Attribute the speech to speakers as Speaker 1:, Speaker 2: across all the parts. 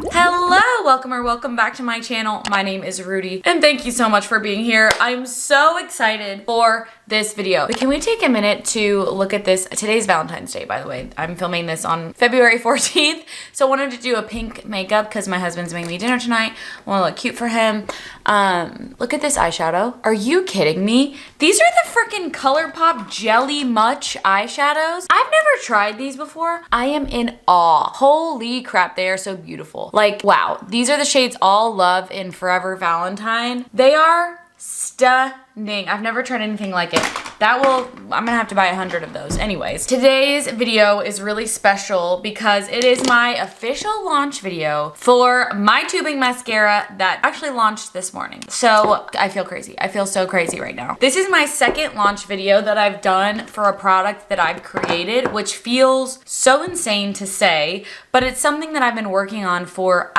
Speaker 1: Hello, welcome back to my channel. My name is Rudi, and thank you so much for being here. I'm so excited for this video. But can we take a minute to look at this? Today's Valentine's Day, by the way. I'm filming this on February 14th, so I wanted to do a pink makeup because my husband's making me dinner tonight. I want to look cute for him. Look at this eyeshadow. Are you kidding me? These are the freaking ColourPop Jelly Much eyeshadows. I've never tried these before. I am in awe. Holy crap, they are so beautiful. Like, wow. These are the shades All Love in Forever Valentine. They are stunning. I've never tried anything like it. I'm gonna have to buy 100 of those. Anyways, today's video is really special because it is my official launch video for my tubing mascara that actually launched this morning. So I feel crazy. I feel so crazy right now. This is my second launch video that I've done for a product that I've created, which feels so insane to say, but it's something that I've been working on for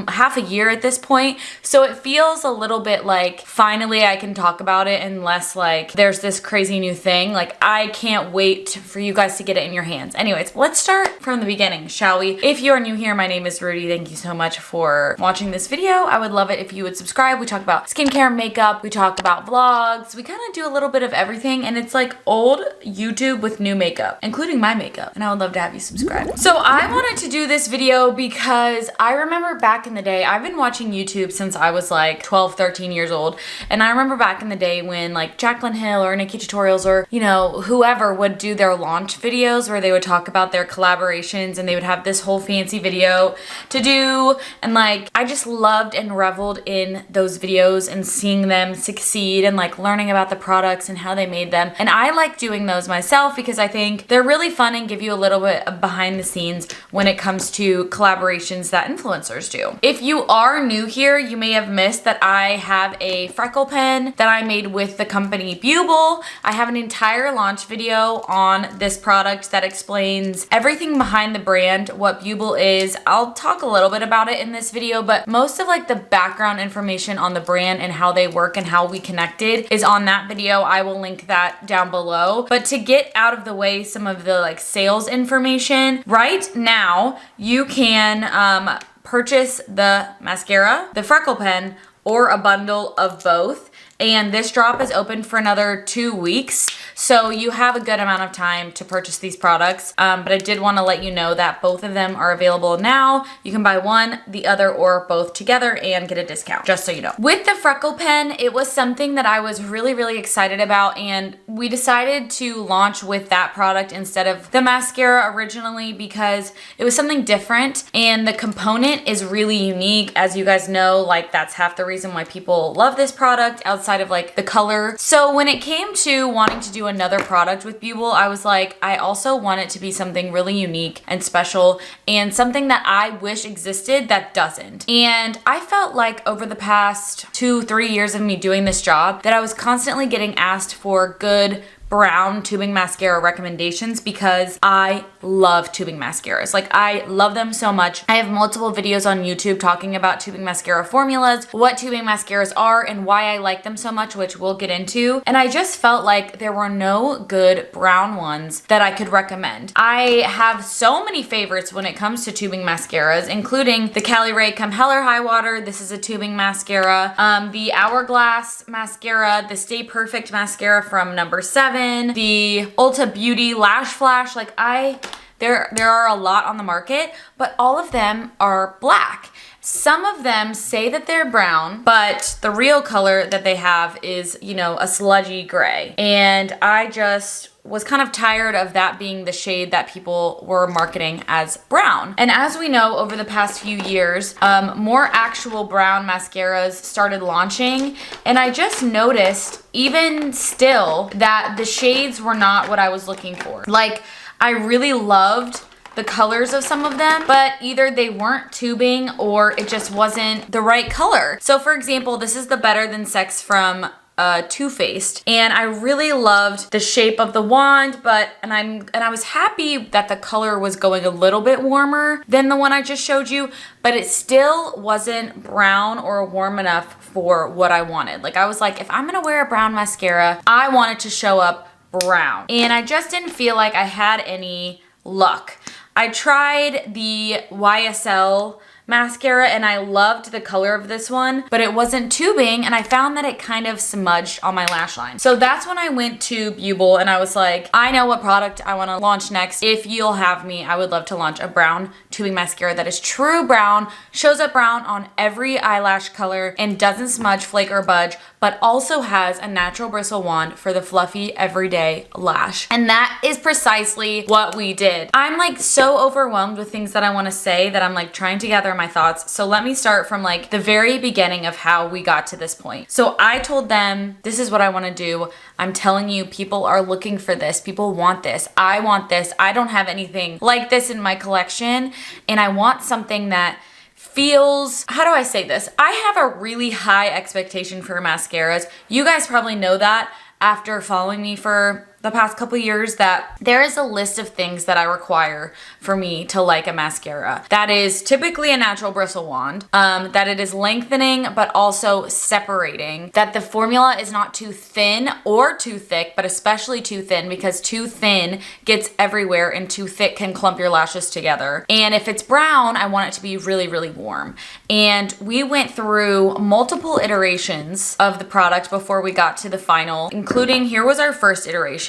Speaker 1: half a year at this point. So it feels a little bit like finally I can talk about it and less like there's this crazy new thing. Like, I can't wait for you guys to get it in your hands. Anyways, let's start from the beginning, shall we? If you are new here, my name is Rudi. Thank you so much for watching this video. I would love it if you would subscribe. We talk about skincare, makeup, we talk about vlogs, we kind of do a little bit of everything, and it's like old YouTube with new makeup, including my makeup, and I would love to have you subscribe. So I wanted to do this video because I remember back in the day, I've been watching YouTube since I was like 12, 13 years old, and I remember back in the day when like Jaclyn Hill or Nikki Tutorials or, you know, whoever would do their launch videos where they would talk about their collaborations and they would have this whole fancy video to do, and like I just loved and reveled in those videos and seeing them succeed and like learning about the products and how they made them. And I like doing those myself because I think they're really fun and give you a little bit of behind the scenes when it comes to collaborations that influencers do. If you are new here, you may have missed that I have a freckle pen that I made with the company Buble. I have an entire launch video on this product that explains everything behind the brand, what Buble is. I'll talk a little bit about it in this video, but most of like the background information on the brand and how they work and how we connected is on that video. I will link that down below. But to get out of the way some of the like sales information, right now you can purchase the mascara, the freckle pen, or a bundle of both. And this drop is open for another 2 weeks. So you have a good amount of time to purchase these products. But I did want to let you know that both of them are available now. You can buy one, the other, or both together and get a discount, just so you know. With the freckle pen, it was something that I was really excited about, and we decided to launch with that product instead of the mascara originally because it was something different and the component is really unique. As you guys know, like that's half the reason why people love this product outside of like the color. So when it came to wanting to do another product with Buble, I was like, I also want it to be something really unique and special and something that I wish existed that doesn't. And I felt like over the past 2-3 years of me doing this job that I was constantly getting asked for good brown tubing mascara recommendations because I love tubing mascaras. Like, I love them so much. I have multiple videos on YouTube talking about tubing mascara formulas, what tubing mascaras are, and why I like them so much, which we'll get into. And I just felt like there were no good brown ones that I could recommend. I have so many favorites when it comes to tubing mascaras, including the Cali Ray Come Hell or High Water. This is a tubing mascara. The Hourglass mascara, the Stay Perfect mascara from number 7, the Ulta Beauty Lash Flash. Like there are a lot on the market, but all of them are black. Some of them say that they're brown, but the real color that they have is, you know, a sludgy gray. And I just was kind of tired of that being the shade that people were marketing as brown. And as we know, over the past few years, more actual brown mascaras started launching. And I just noticed, even still, that the shades were not what I was looking for. Like, I really loved the colors of some of them, but either they weren't tubing or it just wasn't the right color. So for example, this is the Better Than Sex from Too Faced, and I really loved the shape of the wand, and I was happy that the color was going a little bit warmer than the one I just showed you, but it still wasn't brown or warm enough for what I wanted. Like, I was like, if I'm gonna wear a brown mascara, I want it to show up brown, and I just didn't feel like I had any luck. I tried the YSL mascara and I loved the color of this one, but it wasn't tubing and I found that it kind of smudged on my lash line. So that's when I went to Bubel and I was like, I know what product I want to launch next. If you'll have me, I would love to launch a brown tubing mascara that is true brown, shows up brown on every eyelash color and doesn't smudge, flake, or budge, but also has a natural bristle wand for the fluffy everyday lash. And that is precisely what we did. I'm like so overwhelmed with things that I want to say that I'm like trying to gather my thoughts. So let me start from like the very beginning of how we got to this point. So I told them, this is what I want to do. I'm telling you, people are looking for this. People want this. I want this. I don't have anything like this in my collection. And I want something that feels, how do I say this? I have a really high expectation for mascaras. You guys probably know that after following me for the past couple years, that there is a list of things that I require for me to like a mascara. That is typically a natural bristle wand, that it is lengthening but also separating, that the formula is not too thin or too thick, but especially too thin, because too thin gets everywhere and too thick can clump your lashes together. And if it's brown, I want it to be really, really warm. And we went through multiple iterations of the product before we got to the final, including, here was our first iteration.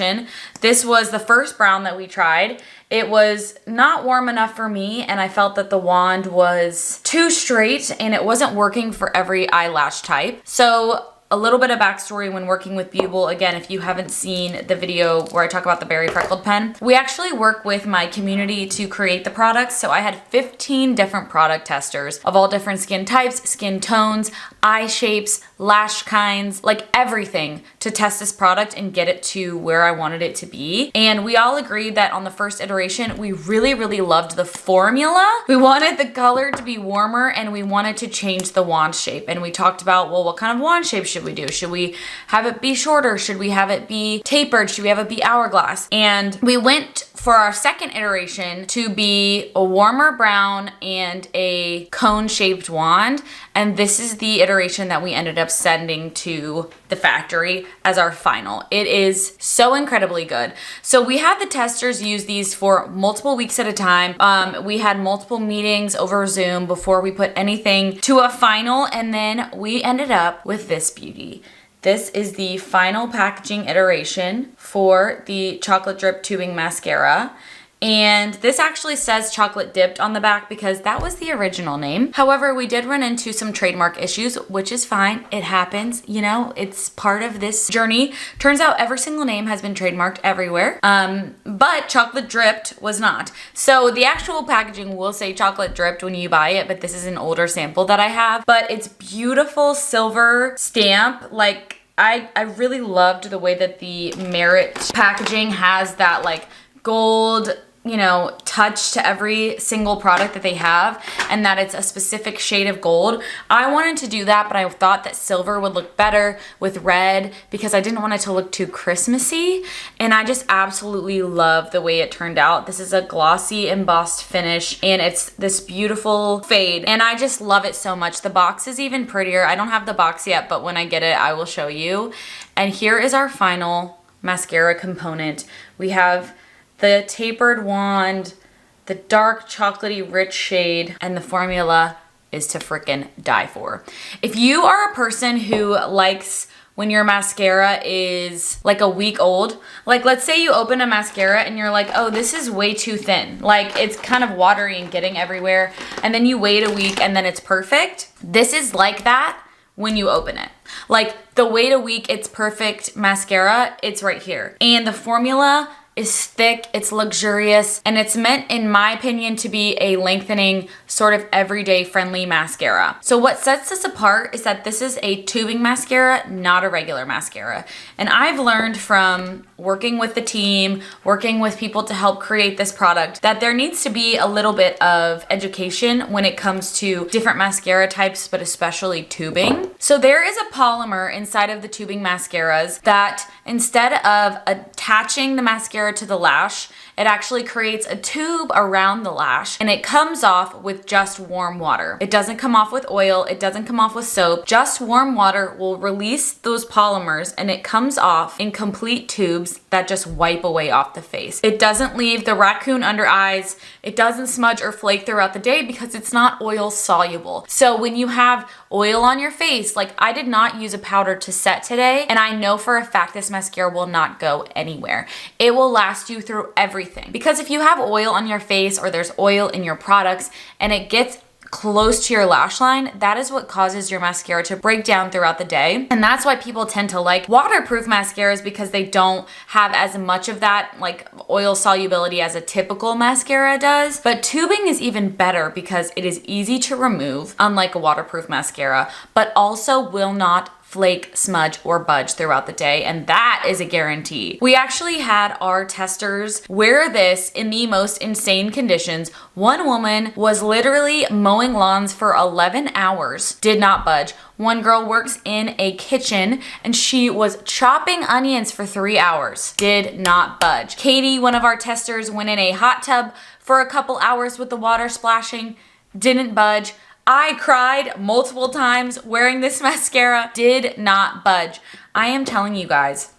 Speaker 1: This was the first brown that we tried. It was not warm enough for me and I felt that the wand was too straight and it wasn't working for every eyelash type. So a little bit of backstory when working with Bubel. Again, if you haven't seen the video where I talk about the Berry Freckled Pen, we actually work with my community to create the products. So I had 15 different product testers of all different skin types, skin tones, eye shapes, lash kinds, like everything to test this product and get it to where I wanted it to be. And we all agreed that on the first iteration, we really, really loved the formula. We wanted the color to be warmer and we wanted to change the wand shape. And we talked about, well, what kind of wand shape should we do? Should we have it be shorter? Should we have it be tapered? Should we have it be hourglass? And we went for our second iteration to be a warmer brown and a cone-shaped wand. And this is the iteration that we ended up sending to the factory as our final. It is so incredibly good. So we had the testers use these for multiple weeks at a time. We had multiple meetings over Zoom before we put anything to a final, and then we ended up with this beauty. This is the final packaging iteration for the Chocolate Dripped Tubing Mascara. And this actually says Chocolate Dipped on the back because that was the original name. However, we did run into some trademark issues, which is fine. It happens, you know, it's part of this journey. Turns out every single name has been trademarked everywhere, but Chocolate Dripped was not. So the actual packaging will say Chocolate Dripped when you buy it, but this is an older sample that I have. But it's beautiful silver stamp. Like, I really loved the way that the Merit packaging has that like gold, you know, touch to every single product that they have, and that it's a specific shade of gold. I wanted to do that, but I thought that silver would look better with red because I didn't want it to look too Christmassy, and I just absolutely love the way it turned out. This is a glossy embossed finish, and it's this beautiful fade, and I just love it so much. The box is even prettier. I don't have the box yet, but when I get it, I will show you. And here is our final mascara component. We have the tapered wand, the dark chocolatey rich shade, and the formula is to frickin' die for. If you are a person who likes when your mascara is like a week old, like let's say you open a mascara and you're like, oh, this is way too thin. Like it's kind of watery and getting everywhere. And then you wait a week and then it's perfect. This is like that when you open it. Like the wait a week, it's perfect mascara, it's right here. And the formula is thick, it's luxurious, and it's meant, in my opinion, to be a lengthening, sort of everyday friendly mascara. So what sets this apart is that this is a tubing mascara, not a regular mascara. And I've learned from working with the team, working with people to help create this product, that there needs to be a little bit of education when it comes to different mascara types, but especially tubing. So there is a polymer inside of the tubing mascaras that instead of attaching the mascara to the lash it actually creates a tube around the lash and it comes off with just warm water. It doesn't come off with oil, it doesn't come off with soap. Just warm water will release those polymers and it comes off in complete tubes that just wipe away off the face. It doesn't leave the raccoon under eyes. It doesn't smudge or flake throughout the day because it's not oil soluble. So when you have oil on your face, like I did not use a powder to set today, and I know for a fact this mascara will not go anywhere. It will last you through everything. Because if you have oil on your face or there's oil in your products and it gets close to your lash line, that is what causes your mascara to break down throughout the day. And that's why people tend to like waterproof mascaras, because they don't have as much of that like oil solubility as a typical mascara does. But tubing is even better because it is easy to remove, unlike a waterproof mascara, but also will not flake, smudge, or budge throughout the day, and that is a guarantee. We actually had our testers wear this in the most insane conditions. One woman was literally mowing lawns for 11 hours, did not budge. One girl works in a kitchen and she was chopping onions for 3 hours, did not budge. Katie, one of our testers, went in a hot tub for a couple hours with the water splashing, didn't budge. I cried multiple times wearing this mascara, did not budge. I am telling you guys,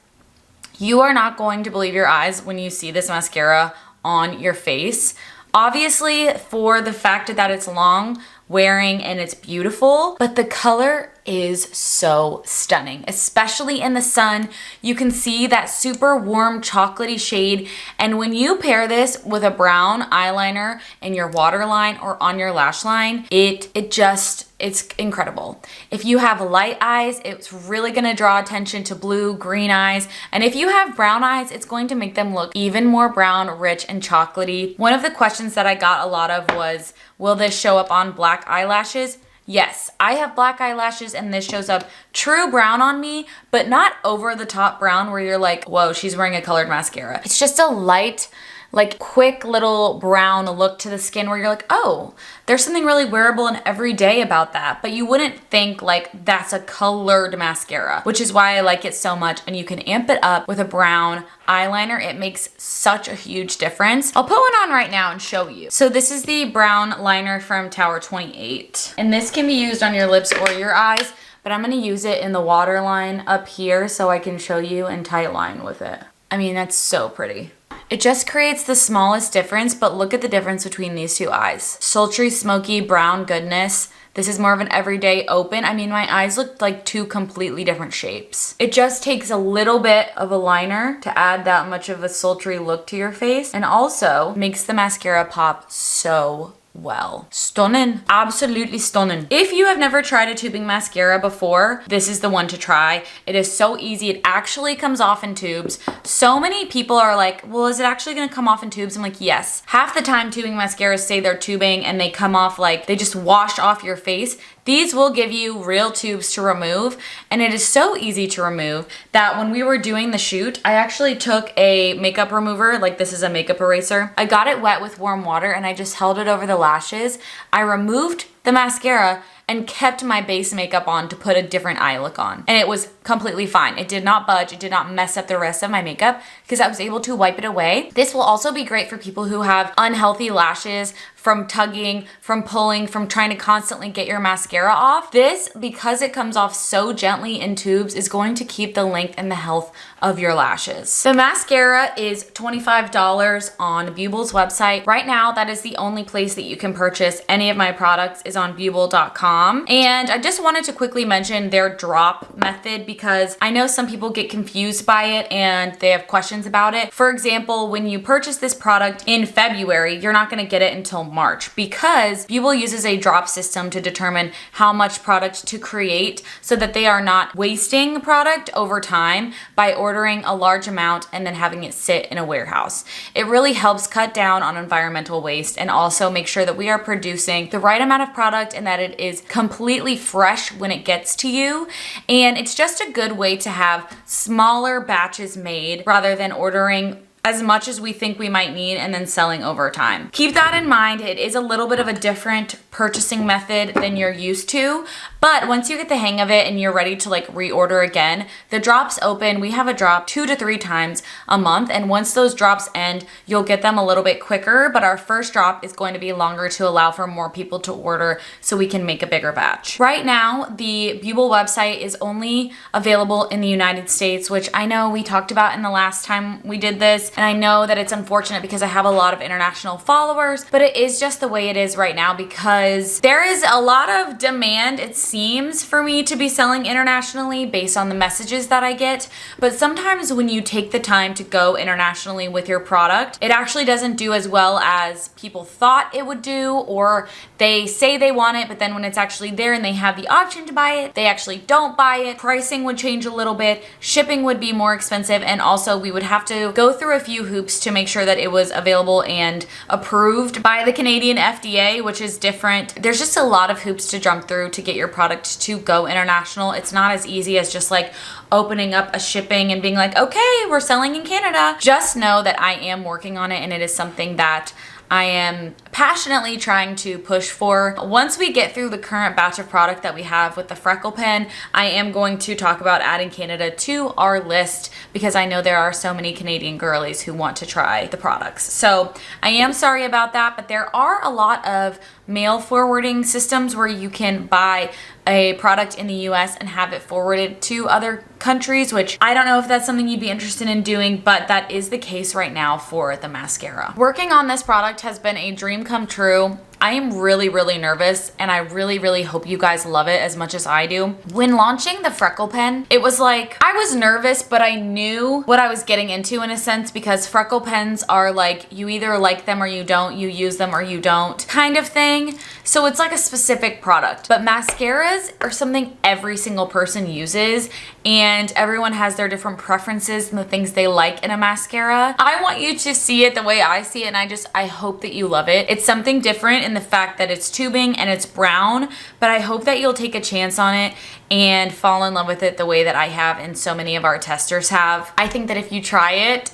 Speaker 1: you are not going to believe your eyes when you see this mascara on your face. Obviously, for the fact that it's long wearing and it's beautiful, but the color is so stunning, especially in the sun. You can see that super warm chocolatey shade, and when you pair this with a brown eyeliner in your waterline or on your lash line, it's incredible. If you have light eyes, it's really gonna draw attention to blue, green eyes, and if you have brown eyes, it's going to make them look even more brown, rich, and chocolatey. One of the questions that I got a lot of was, will this show up on black eyelashes? Yes, I have black eyelashes and this shows up true brown on me, but not over the top brown where you're like, whoa, she's wearing a colored mascara. It's just a light, like quick little brown look to the skin where you're like, oh, there's something really wearable and everyday about that. But you wouldn't think like that's a colored mascara, which is why I like it so much. And you can amp it up with a brown eyeliner. It makes such a huge difference. I'll put one on right now and show you. So this is the brown liner from Tower 28. And this can be used on your lips or your eyes, but I'm gonna use it in the waterline up here so I can show you and tight line with it. I mean, that's so pretty. It just creates the smallest difference, but look at the difference between these two eyes. Sultry, smoky, brown goodness. This is more of an everyday open. I mean, my eyes look like two completely different shapes. It just takes a little bit of a liner to add that much of a sultry look to your face, and also makes the mascara pop so well. Stunning. Absolutely stunning. If you have never tried a tubing mascara before, this is the one to try. It is so easy. It actually comes off in tubes. So many people are like, well, is it actually gonna come off in tubes? I'm like, yes. Half the time tubing mascaras say they're tubing and they come off like they just wash off your face. These will give you real tubes to remove, and it is so easy to remove that when we were doing the shoot, I actually took a makeup remover, like this is a makeup eraser. I got it wet with warm water and I just held it over the lashes. I removed the mascara and kept my base makeup on to put a different eye look on. And it was completely fine. It did not budge. It did not mess up the rest of my makeup because I was able to wipe it away. This will also be great for people who have unhealthy lashes from tugging, from pulling, from trying to constantly get your mascara off. This, because it comes off so gently in tubes, is going to keep the length and the health of your lashes. The mascara is $25 on Buble's website. Right now, that is the only place that you can purchase any of my products is on buble.com. And I just wanted to quickly mention their drop method because I know some people get confused by it and they have questions about it. For example, when you purchase this product in February, you're not gonna get it until March because Buble uses a drop system to determine how much product to create so that they are not wasting product over time by ordering a large amount and then having it sit in a warehouse. It really helps cut down on environmental waste and also make sure that we are producing the right amount of product and that it is completely fresh when it gets to you. And it's just a good way to have smaller batches made rather than ordering as much as we think we might need and then selling over time. Keep that in mind. It is a little bit of a different purchasing method than you're used to. But once you get the hang of it and you're ready to like reorder again, the drops open. We have a drop 2 to 3 times a month. And once those drops end, you'll get them a little bit quicker. But our first drop is going to be longer to allow for more people to order so we can make a bigger batch. Right now, the Bubel website is only available in the United States, which I know we talked about in the last time we did this. And I know that it's unfortunate because I have a lot of international followers, but it is just the way it is right now because there is a lot of demand, it seems, for me to be selling internationally based on the messages that I get. But sometimes when you take the time to go internationally with your product, it actually doesn't do as well as people thought it would do, or they say they want it, but then when it's actually there and they have the option to buy it, they actually don't buy it. Pricing would change a little bit, shipping would be more expensive, and also we would have to go through a few hoops to make sure that it was available and approved by the Canadian FDA, which is different. There's just a lot of hoops to jump through to get your product to go international. It's not as easy as just like opening up a shipping and being like, okay, we're selling in Canada. Just know that I am working on it, and it is something that I am passionately trying to push for. Once we get through the current batch of product that we have with the Freckle Pen, I am going to talk about adding Canada to our list because I know there are so many Canadian girlies who want to try the products. So I am sorry about that, but there are a lot of mail forwarding systems where you can buy a product in the US and have it forwarded to other countries, which I don't know if that's something you'd be interested in doing, but that is the case right now for the mascara. Working on this product has been a dream come true. I am really, really nervous, and I really, really hope you guys love it as much as I do. When launching the Freckle Pen, it was like, I was nervous, but I knew what I was getting into in a sense, because Freckle Pens are like, you either like them or you don't, you use them or you don't kind of thing. So it's like a specific product. But mascaras are something every single person uses, and everyone has their different preferences and the things they like in a mascara. I want you to see it the way I see it, and I hope that you love it. It's something different in the fact that it's tubing and it's brown, but I hope that you'll take a chance on it and fall in love with it the way that I have and so many of our testers have. I think that if you try it,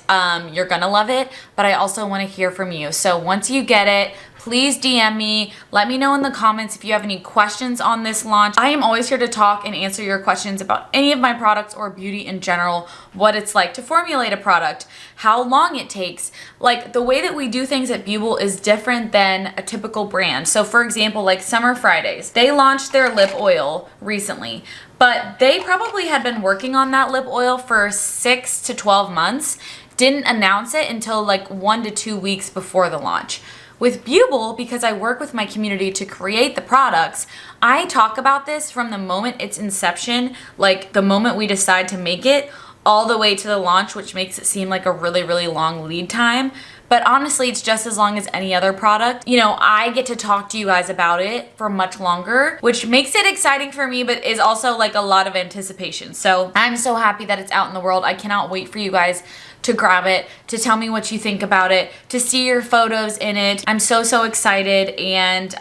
Speaker 1: you're gonna love it, but I also wanna hear from you. So once you get it, please DM me. Let me know in the comments if you have any questions on this launch. I am always here to talk and answer your questions about any of my products or beauty in general, what it's like to formulate a product, how long it takes. Like, the way that we do things at Bubel is different than a typical brand. So for example, like Summer Fridays, they launched their lip oil recently, but they probably had been working on that lip oil for 6 to 12 months, didn't announce it until like 1 to 2 weeks before the launch. With Bubel, because I work with my community to create the products, I talk about this from the moment it's inception, like the moment we decide to make it, all the way to the launch, which makes it seem like a really, really long lead time. But honestly, it's just as long as any other product. You know, I get to talk to you guys about it for much longer, which makes it exciting for me, but is also like a lot of anticipation. So I'm so happy that it's out in the world. I cannot wait for you guys to grab it, to tell me what you think about it, to see your photos in it. I'm so, so excited, and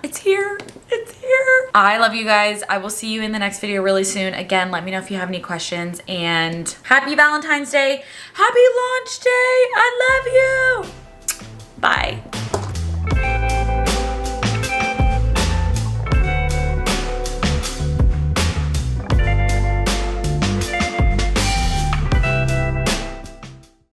Speaker 1: it's here. It's here. I love you guys. I will see you in the next video really soon. Again, let me know if you have any questions, and happy Valentine's Day. Happy launch day. I love you.